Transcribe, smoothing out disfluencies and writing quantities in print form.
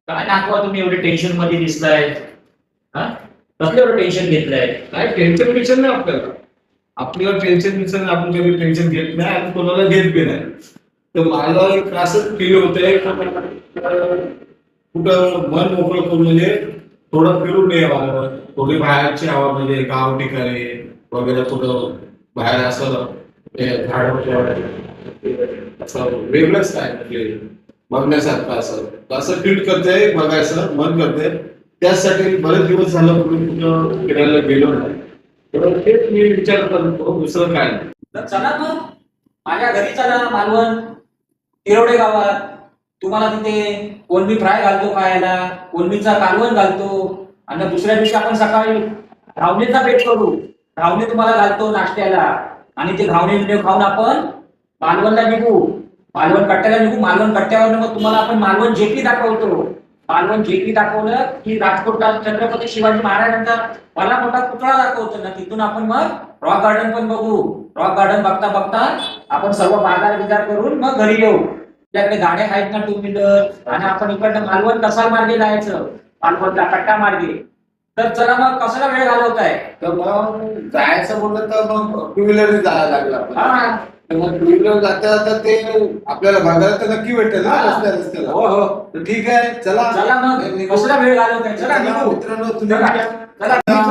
काय नागवा तुम्ही एवढे टेन्शन मध्ये दिसताय? हा, कसलं एवढं टेन्शन घेतलंय? काय टेन्शन नाही आपल्याला. आपल्याला टेन्शन आपण कधी टेन्शन घेत नाही आणि कोणाला घेत बी नाही. तर मला एक असं फील होतंय कुठं मन मोकळं करून म्हणजे थोडं फिरून यावं, थोडी बाहेरची हवा म्हणजे गाव ठिकाणी वगैरे कुठं बाहेर असं झाड असं वेगळंच काय म्हणजे बघण्यासारखं असं फील करतंय, बघायचं मन करतंय. त्यासाठी बरेच दिवस झालं कुठं फिरायला गेलो नाही. तर तेच मी विचार करतो, दुसरं काय नाही. तर चला मग माझ्या घरी चला, मालवण तिरोडे गावात. तुम्हाला तिथे कोलंबी फ्राय घालतो खायला, कोलंबीचा कालवण घालतो, आणि दुसऱ्या दिवशी आपण सकाळी घावणेचा बेत करू. घावणे तुम्हाला घालतो नाश्त्याला, आणि ते घावणे बिवणे खाऊन आपण मालवणला निघू. मालवण कट्ट्याला निघू. मालवण कट्ट्यावर मग तुम्हाला आपण मालवण जेटी दाखवतो. मालवण जेटी दाखवलं की राजकोटला छत्रपती शिवाजी महाराजांचा मला मोठा पुतळा दाखवतो ना, तिथून आपण मग रॉक गार्डन पण बघू. रॉक गार्डन बघता बघता आपण सर्व बाजार बिजार करून मग घरी येऊ. आपल्याकडे गाड्या आहेत ना, 2 व्हीलर, आणि आपण इकडनं मालवण कसाल मार्गे जायचं, मालवणला कट्टा मार्गे. तर चला मग कसला वेळ घालवताय? तर मग जायचं म्हणलं तर मग टू व्हीलर जायला लागलं आपल्याला. हा, तर मग टू व्हीलर जाता जाता ते आपल्याला बघायला तर नक्की भेटेल ना रस्त्याला. हो हो, तर ठीक आहे, चला चला मग कसला वेळ घालवताय? चला निघू. मित्रांनो, चला. तुम्ही